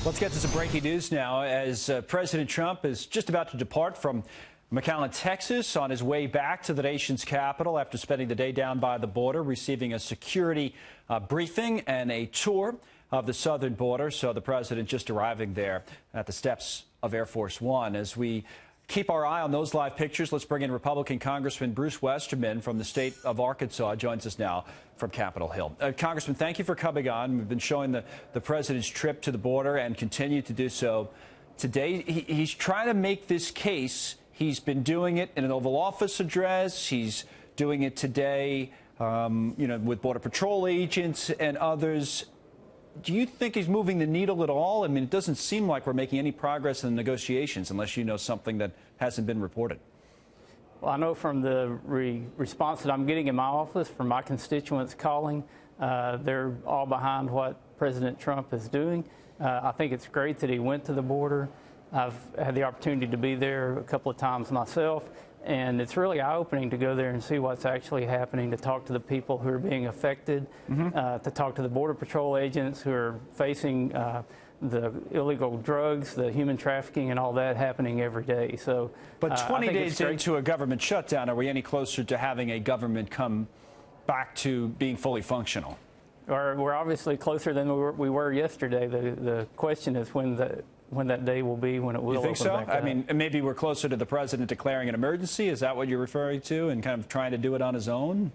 Let's get to some breaking news now as President Trump is just about to depart from McAllen, Texas, on his way back to the nation's capital after spending the day down by the border, receiving a security briefing and a tour of the southern border. So the president just arriving there at the steps of Air Force One. As we keep our eye on those live pictures, let's bring in Republican Congressman Bruce Westerman from the state of Arkansas. Joins us now from Capitol Hill. Congressman, thank you for coming on. We've been showing the president's trip to the border and continue to do so today. He's trying to make this case. He's been doing it in an Oval Office address. He's doing it today, with Border Patrol agents and others. Do you think he's moving the needle at all? I mean, it doesn't seem like we're making any progress in the negotiations unless you know something that hasn't been reported. Well, I know from the response that I'm getting in my office from my constituents calling, they're all behind what President Trump is doing. I think it's great that he went to the border. I've had the opportunity to be there a couple of times myself, and it's really eye-opening to go there and see what's actually happening, to talk to the people who are being affected, to talk to the Border Patrol agents who are facing the illegal drugs, the human trafficking, and all that happening every day. So, but 20 days into a government shutdown, are we any closer to having a government come back to being fully functional? We're obviously closer than we were yesterday. The question is when that day will be, when it will. You think so? I mean, maybe we're closer to the president declaring an emergency. Is that what you're referring to, and kind of trying to do it on his own?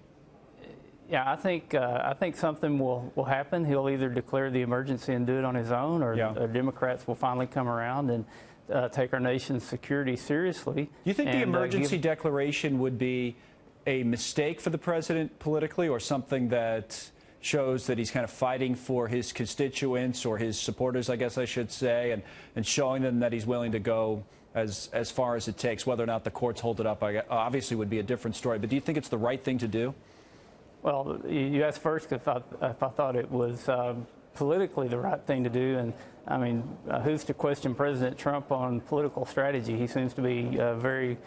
Yeah, I think something will happen. He'll either declare the emergency and do it on his own, or Democrats will finally come around and take our nation's security seriously. You think the emergency declaration would be a mistake for the president politically, or something that shows that he's kind of fighting for his constituents, or his supporters, I guess I should say, and showing them that he's willing to go as far as it takes? Whether or not the courts hold it up, obviously, would be a different story. But do you think it's the right thing to do? Well, you asked first if I thought it was politically the right thing to do, and I mean, who's to question President Trump on political strategy? He seems to be very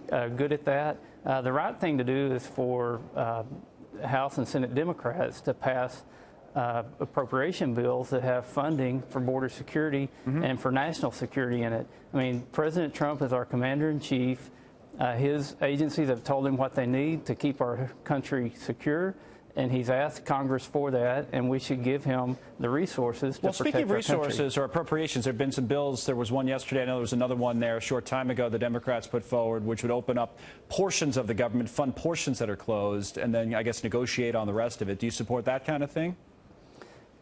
good at that. The right thing to do is for House and Senate Democrats to pass appropriation bills that have funding for border security and for national security in it. I mean, President Trump is our commander-in-chief. His agencies have told him what they need to keep our country secure, and he's asked Congress for that, and we should give him the resources to protect our country. Speaking of resources or appropriations, there have been some bills. There was one yesterday. I know there was another one there a short time ago the Democrats put forward, which would open up portions of the government, fund portions that are closed, and then, I guess, negotiate on the rest of it. Do you support that kind of thing?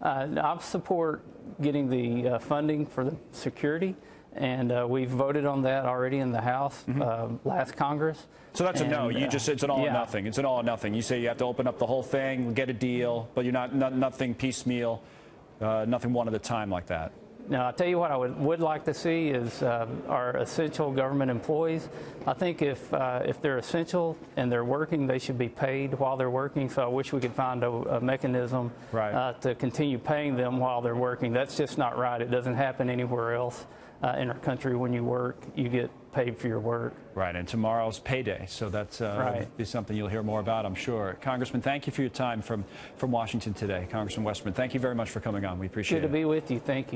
I support getting the funding for the security. And we've voted on that already in the House last Congress. So that's a no. It's an all or nothing. It's an all or nothing. You say you have to open up the whole thing, get a deal, but you're nothing piecemeal, nothing one at a time like that. Now, I'll tell you what I would like to see is our essential government employees. I think if they're essential and they're working, they should be paid while they're working. So I wish we could find a mechanism to continue paying them while they're working. That's just not right. It doesn't happen anywhere else in our country. When you work, you get paid for your work. Right, and tomorrow's payday, so that's be something you'll hear more about, I'm sure. Congressman, thank you for your time from Washington today. Congressman Westerman, thank you very much for coming on. We appreciate it. Good to be with you. Thank you.